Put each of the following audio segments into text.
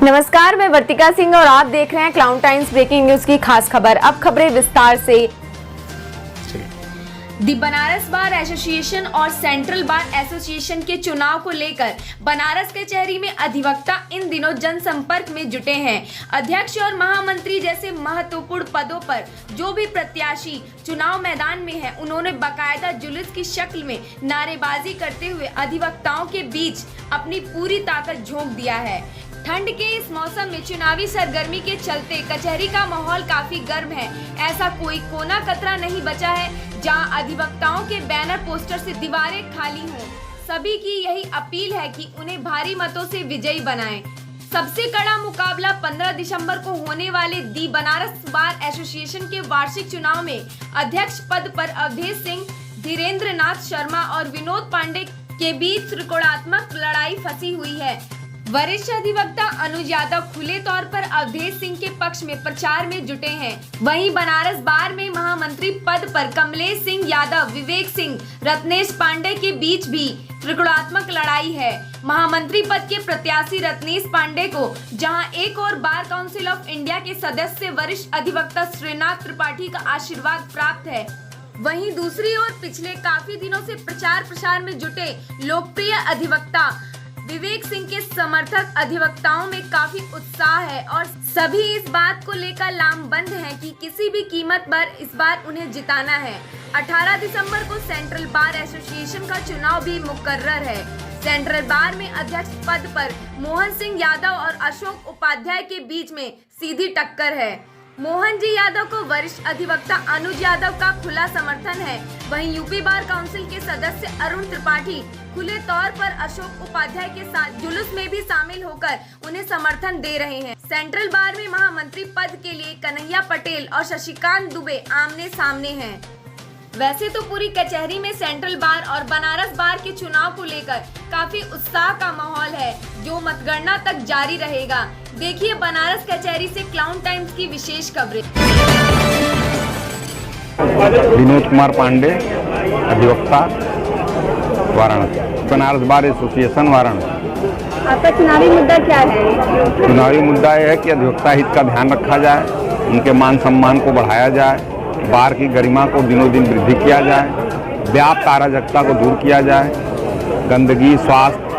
नमस्कार, मैं वर्तिका सिंह और आप देख रहे हैं क्लाउन टाइम्स ब्रेकिंग न्यूज की खास खबर। अब खबरें विस्तार से। दी बनारस बार एसोसिएशन और सेंट्रल बार एसोसिएशन के चुनाव को लेकर बनारस कचहरी में अधिवक्ता इन दिनों जनसंपर्क में जुटे हैं। अध्यक्ष और महामंत्री जैसे महत्वपूर्ण पदों पर जो भी प्रत्याशी चुनाव मैदान में हैं, उन्होंने बाकायदा जुलूस की शक्ल में नारेबाजी करते हुए अधिवक्ताओं के बीच अपनी पूरी ताकत झोंक दिया है। ठंड के इस मौसम में चुनावी सरगर्मी के चलते कचहरी का माहौल काफी गर्म है। ऐसा कोई कोना कतरा नहीं बचा है जहां अधिवक्ताओं के बैनर पोस्टर से दीवारें खाली हों। सभी की यही अपील है कि उन्हें भारी मतों से विजयी बनाएं। सबसे कड़ा मुकाबला 15 दिसंबर को होने वाले दी बनारस बार एसोसिएशन के वार्षिक चुनाव में अध्यक्ष पद पर अवधेश सिंह, धीरेन्द्र नाथ शर्मा और विनोद पांडे के बीच त्रिकोणात्मक लड़ाई फंसी हुई है। वरिष्ठ अधिवक्ता अनुज यादव खुले तौर पर अवधेश सिंह के पक्ष में प्रचार में जुटे हैं। वहीं बनारस बार में महामंत्री पद पर कमलेश सिंह यादव, विवेक सिंह, रत्नेश पांडे के बीच भी त्रिकोणात्मक लड़ाई है। महामंत्री पद के प्रत्याशी रत्नेश पांडे को जहां एक और बार काउंसिल ऑफ इंडिया के सदस्य वरिष्ठ अधिवक्ता श्रीनाथ त्रिपाठी का आशीर्वाद प्राप्त है, वहीं दूसरी ओर पिछले काफी दिनों से प्रचार प्रसार में जुटे लोकप्रिय अधिवक्ता विवेक सिंह के समर्थक अधिवक्ताओं में काफी उत्साह है और सभी इस बात को लेकर लामबंद हैं कि किसी भी कीमत पर इस बार उन्हें जिताना है। 18 दिसंबर को सेंट्रल बार एसोसिएशन का चुनाव भी मुकर्रर है। सेंट्रल बार में अध्यक्ष पद पर मोहन सिंह यादव और अशोक उपाध्याय के बीच में सीधी टक्कर है। मोहन जी यादव को वरिष्ठ अधिवक्ता अनुज यादव का खुला समर्थन है। वहीं यूपी बार काउंसिल के सदस्य अरुण त्रिपाठी खुले तौर पर अशोक उपाध्याय के साथ जुलूस में भी शामिल होकर उन्हें समर्थन दे रहे हैं। सेंट्रल बार में महामंत्री पद के लिए कन्हैया पटेल और शशिकांत दुबे आमने सामने हैं। वैसे तो पूरी कचहरी में सेंट्रल बार और बनारस बार के चुनाव को लेकर काफी उत्साह का माहौल है, जो मतगणना तक जारी रहेगा। देखिए बनारस कचहरी से क्लाउन टाइम्स की विशेष कवरेज। विनोद कुमार पांडे, अधिवक्ता, वाराणसी, बनारस बार एसोसिएशन वाराणसी। आपका चुनावी मुद्दा क्या है? चुनावी मुद्दा यह है कि अधिवक्ता हित का ध्यान रखा जाए, उनके मान सम्मान को बढ़ाया जाए, बार की गरिमा को दिनों दिन वृद्धि किया जाए, व्याप्त अराजकता को दूर किया जाए, गंदगी, स्वास्थ्य,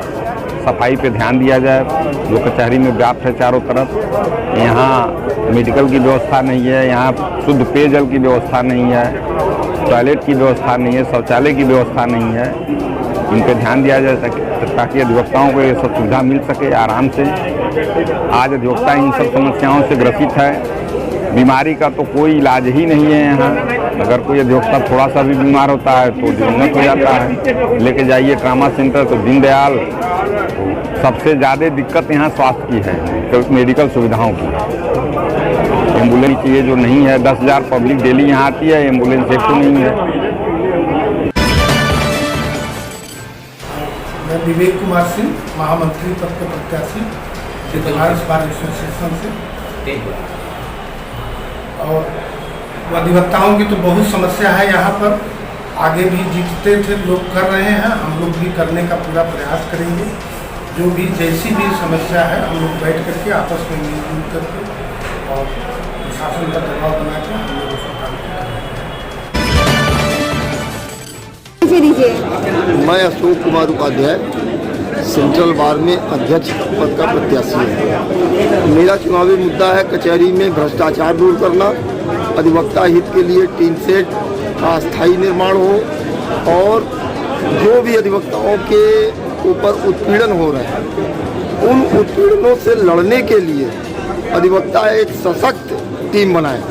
सफाई पे ध्यान दिया जाए जो कचहरी में व्याप्त है चारों तरफ। यहाँ मेडिकल की व्यवस्था नहीं है, यहाँ शुद्ध पेयजल की व्यवस्था नहीं है, टॉयलेट की व्यवस्था नहीं है, शौचालय की व्यवस्था नहीं है। इन पर ध्यान दिया जाए ताकि अधिवक्ताओं को ये सब सुविधा मिल सके आराम से। आज अधिवक्ता इन सब समस्याओं से ग्रसित है। बीमारी का तो कोई इलाज ही नहीं है यहाँ। अगर कोई अधिवक्ता थोड़ा सा भी बीमार होता है तो दिनगत हो जाता है, लेके जाइए ट्रामा सेंटर तो दीनदयाल। सबसे ज़्यादा दिक्कत यहाँ स्वास्थ्य की है, तो मेडिकल सुविधाओं की। एम्बुलेंस चाहिए जो नहीं है, 10,000 पब्लिक डेली यहाँ आती है, एम्बुलेंस एक तो नहीं है। मैं विवेक कुमार सिंह, महामंत्री पद के प्रत्याशी बनारस बार एसोसिएशन से। और अधिवक्ताओं की तो बहुत समस्या है यहाँ पर। आगे भी जीतते थे लोग, कर रहे हैं, हम लोग भी करने का पूरा प्रयास करेंगे। जो भी जैसी भी समस्या है हम लोग बैठ करके आपस में मिलजुल करके और शासन का दबाव बना के हम लोग उसको काम करेंगे। मैं अशोक कुमार उपाध्याय, सेंट्रल बार में अध्यक्ष पद का प्रत्याशी है। मेरा चुनावी मुद्दा है कचहरी में भ्रष्टाचार दूर करना, अधिवक्ता हित के लिए टीन सेट का स्थायी निर्माण हो और जो भी अधिवक्ताओं के ऊपर उत्पीड़न हो रहे हैं उन उत्पीड़नों से लड़ने के लिए अधिवक्ता एक सशक्त टीम बनाए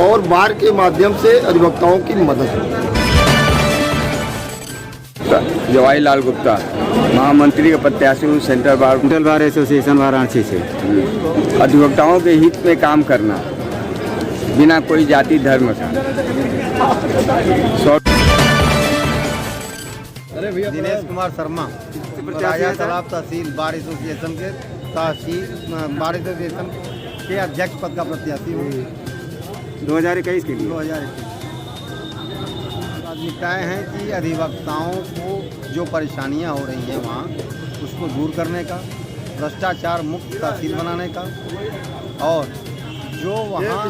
और बार के माध्यम से अधिवक्ताओं की मदद हो। जवाहरलाल गुप्ता, महामंत्री के प्रत्याशी हूँ, सेंट्रल बार एसोसिएशन वाराणसी से। अधिवक्ताओं के हित में काम करना बिना कोई जाति धर्म का। दिनेश कुमार शर्मा, राजा तालाब तहसील बार एसोसिएशन के बार एसोसिएशन के अध्यक्ष पद का प्रत्याशी हूँ। 2021 के लिए 2021 प्राथमिकताएँ हैं कि अधिवक्ताओं को जो परेशानियां हो रही हैं वहाँ उसको दूर करने का, भ्रष्टाचार मुक्त तहसील बनाने का, और जो वहाँ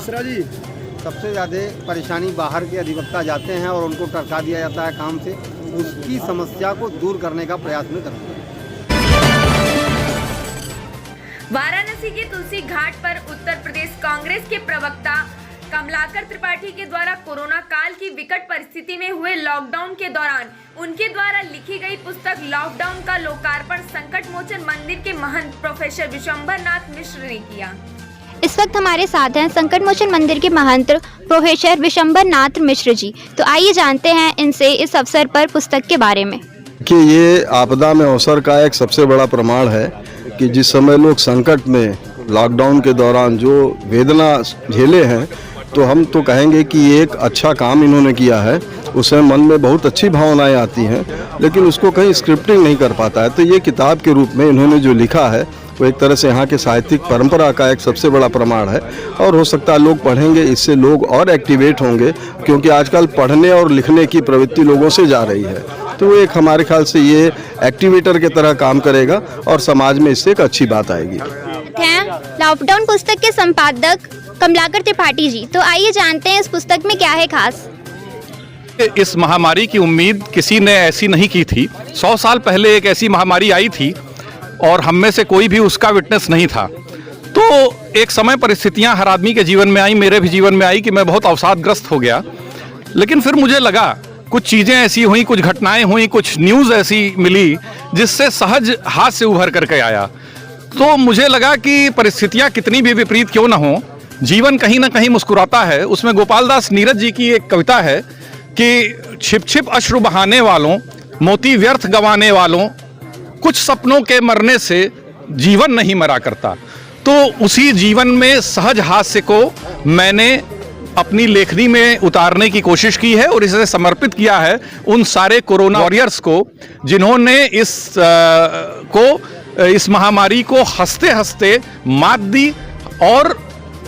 सबसे ज़्यादा परेशानी बाहर के अधिवक्ता जाते हैं और उनको टरका दिया जाता है काम से, उसकी समस्या को दूर करने का प्रयास में करूँगा। वाराणसी के तुलसी घाट पर उत्तर प्रदेश कांग्रेस के प्रवक्ता कमलाकर त्रिपाठी के द्वारा कोरोना काल की विकट परिस्थिति में हुए लॉकडाउन के दौरान उनके द्वारा लिखी गई पुस्तक लॉकडाउन का लोकार्पण संकट मोचन मंदिर के महंत प्रोफेसर विशंबर नाथ मिश्र ने किया। इस वक्त हमारे साथ हैं संकट मोचन मंदिर के महंत प्रोफेसर विशंबर नाथ मिश्र जी। तो आइए जानते हैं इनसे इस अवसर पर पुस्तक के बारे में। कि ये आपदा में अवसर का एक सबसे बड़ा प्रमाण है कि जिस समय लोग संकट में लॉकडाउन के दौरान जो वेदना झेले हैं, तो हम तो कहेंगे कि ये एक अच्छा काम इन्होंने किया है। उसमें मन में बहुत अच्छी भावनाएं आती हैं, लेकिन उसको कहीं स्क्रिप्टिंग नहीं कर पाता है। तो ये किताब के रूप में इन्होंने जो लिखा है वो एक तरह से यहाँ के साहित्यिक परंपरा का एक सबसे बड़ा प्रमाण है, और हो सकता है लोग पढ़ेंगे, इससे लोग और एक्टिवेट होंगे, क्योंकि आजकल पढ़ने और लिखने की प्रवृत्ति लोगों से जा रही है। तो एक हमारे ख्याल से ये एक्टिवेटर की तरह काम करेगा और समाज में इससे एक अच्छी बात आएगी। लॉकडाउन पुस्तक के संपादक कमलाकर त्रिपाठी जी, तो आइए जानते हैं इस पुस्तक में क्या है खास। इस महामारी की उम्मीद किसी ने ऐसी नहीं की थी। 100 साल पहले एक ऐसी महामारी आई थी और हम में से कोई भी उसका विटनेस नहीं था। तो एक समय परिस्थितियां हर आदमी के जीवन में आई, मेरे भी जीवन में आई कि मैं बहुत अवसादग्रस्त हो गया। लेकिन फिर मुझे लगा कुछ चीज़ें ऐसी हुई, कुछ घटनाएं हुई, कुछ न्यूज़ ऐसी मिली जिससे सहज हाथ से उभर करके आया। तो मुझे लगा कि परिस्थितियां कितनी भी विपरीत क्यों ना हो, जीवन कहीं ना कहीं मुस्कुराता है। उसमें गोपाल दास नीरज जी की एक कविता है कि छिप छिप अश्रु बहाने वालों, मोती व्यर्थ गंवाने वालों, कुछ सपनों के मरने से जीवन नहीं मरा करता। तो उसी जीवन में सहज हास्य को मैंने अपनी लेखनी में उतारने की कोशिश की है और इसे समर्पित किया है उन सारे कोरोना वॉरियर्स को जिन्होंने इस महामारी को हंसते हंसते मात दी और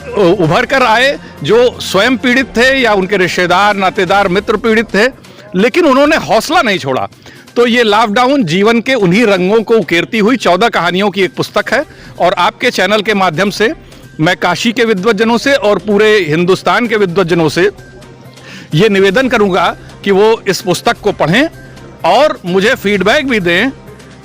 उभर कर आए, जो स्वयं पीड़ित थे या उनके रिश्तेदार, नातेदार, मित्र पीड़ित थे, लेकिन उन्होंने हौसला नहीं छोड़ा। तो ये लॉकडाउन जीवन के उन्हीं रंगों को उकेरती हुई 14 कहानियों की एक पुस्तक है, और आपके चैनल के माध्यम से मैं काशी के विद्वज्जनों से और पूरे हिंदुस्तान के विद्वज्जनों से ये निवेदन करूंगा कि वो इस पुस्तक को पढ़ें और मुझे फीडबैक भी दें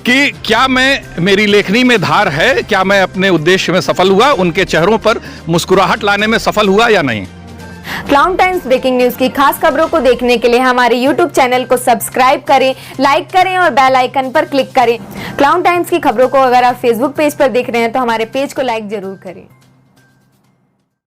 कि क्या मेरी लेखनी में धार है, क्या मैं अपने उद्देश्य में सफल हुआ, उनके चेहरों पर मुस्कुराहट लाने में सफल हुआ या नहीं। क्लाउन टाइम्स ब्रेकिंग न्यूज की खास खबरों को देखने के लिए हमारे YouTube चैनल को सब्सक्राइब करें, लाइक करें और बेल आइकन पर क्लिक करें। क्लाउन टाइम्स की खबरों को अगर आप Facebook पेज पर देख रहे हैं तो हमारे पेज को लाइक जरूर करें।